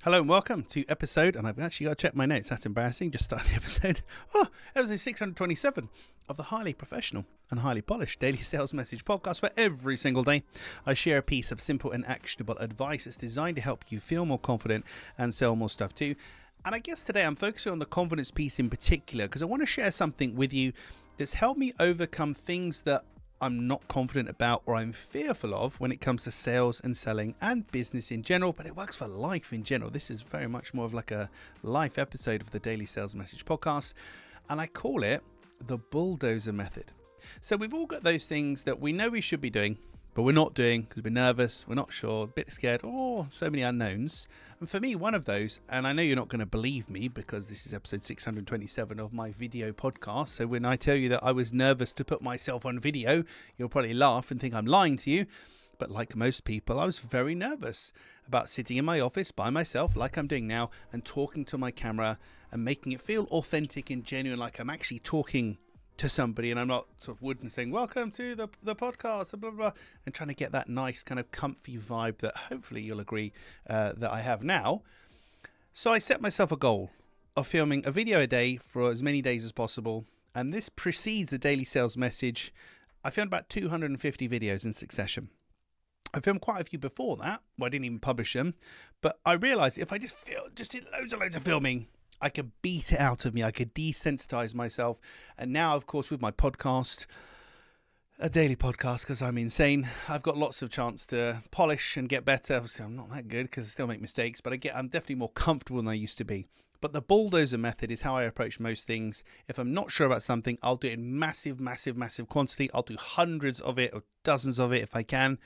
Hello and welcome to episode, and I've actually got to check my notes, that's embarrassing, just starting the episode. Episode 627 of the highly professional and highly polished Daily Sales Message podcast, where every single day I share a piece of simple and actionable advice that's designed to help you feel more confident and sell more stuff too. And I guess today I'm focusing on the confidence piece in particular because I want to share something with you that's helped me overcome things that I'm not confident about or I'm fearful of when it comes to sales and selling and business in general, but it works for life in general. This is very much more of like a life episode of the Daily Sales Message podcast, and I call it the bulldozer method. So we've all got those things that we know we should be doing, but we're not doing because we're nervous, we're not sure, a bit scared, so many unknowns. And for me, one of those, and I know you're not going to believe me because this is episode 627 of my video podcast. So when I tell you that I was nervous to put myself on video, you'll probably laugh and think I'm lying to you. But like most people, I was very nervous about sitting in my office by myself like I'm doing now and talking to my camera and making it feel authentic and genuine, like I'm actually talking to somebody and I'm not sort of wooden saying welcome to the podcast, blah, blah, blah, and trying to get that nice kind of comfy vibe that hopefully you'll agree that I have now. So I set myself a goal of filming a video a day for as many days as possible, and this precedes the Daily Sales Message. I filmed about 250 videos in succession. I filmed quite a few before that, I didn't even publish them, but I realized if I just did loads of filming, I could beat it out of me. I could desensitize myself. And now, of course, with my podcast, a daily podcast, because I'm insane, I've got lots of chance to polish and get better. Obviously, I'm not that good because I still make mistakes, but I'm definitely more comfortable than I used to be. But the bulldozer method is how I approach most things. If I'm not sure about something, I'll do it in massive quantity. I'll do hundreds of it or dozens of it if I can,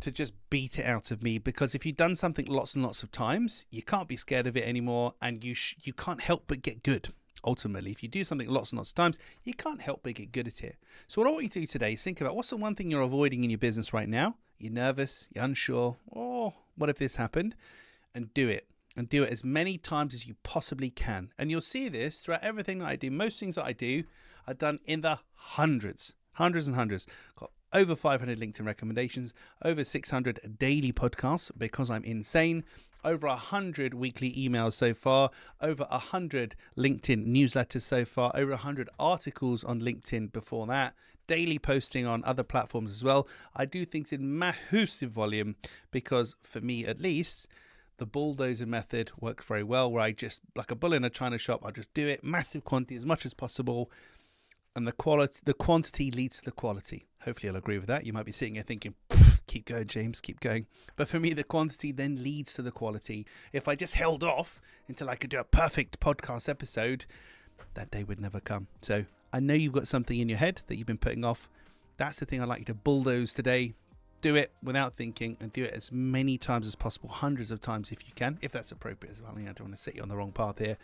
to just beat it out of me, because if you've done something lots and lots of times, you can't be scared of it anymore, and you can't help but get good. Ultimately, if you do something lots and lots of times, you can't help but get good at it. So what I want you to do today is think about what's the one thing you're avoiding in your business right now. You're nervous, you're unsure, what if this happened? And do it. And do it as many times as you possibly can. And you'll see this throughout everything that I do. Most things that I do are done in the hundreds and hundreds. Got over 500 LinkedIn recommendations, over 600 daily podcasts because I'm insane, over 100 weekly emails so far, over 100 LinkedIn newsletters so far, over 100 articles on LinkedIn before that, daily posting on other platforms as well. I do things in massive volume because, for me at least, the bulldozer method works very well, where I just, like a bull in a china shop, I just do it, massive quantity as much as possible. And the quantity leads to the quality. Hopefully you'll agree with that. You might be sitting here thinking, keep going, James, keep going. But for me, the quantity then leads to the quality. If I just held off until I could do a perfect podcast episode, that day would never come. So I know you've got something in your head that you've been putting off. That's the thing I'd like you to bulldoze today. Do it without thinking and do it as many times as possible, hundreds of times if you can, if that's appropriate as well. I don't want to set you on the wrong path here.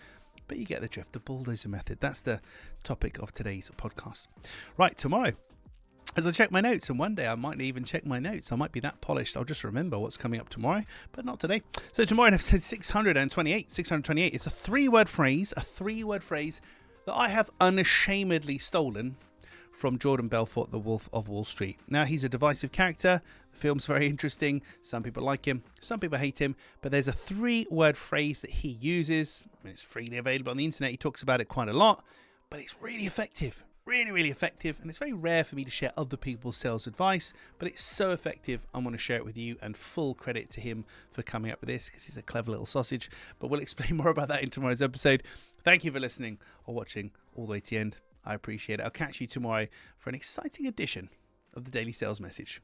But you get the drift, the bulldozer method. That's the topic of today's podcast. Right, tomorrow, as I check my notes, and one day I might even check my notes. I might be that polished, I'll just remember what's coming up tomorrow, but not today. So tomorrow in episode 628 is a three-word phrase that I have unashamedly stolen from Jordan Belfort, the Wolf of Wall Street. Now, he's a divisive character. The film's very interesting. Some people like him, some people hate him, but there's a three-word phrase that he uses. I mean, it's freely available on the internet. He talks about it quite a lot, but it's really effective. Really effective, and it's very rare for me to share other people's sales advice, but it's so effective I want to share it with you, and full credit to him for coming up with this because he's a clever little sausage. But we'll explain more about that in tomorrow's episode. Thank you for listening or watching all the way to the end. I appreciate it. I'll catch you tomorrow for an exciting edition of the Daily Sales Message.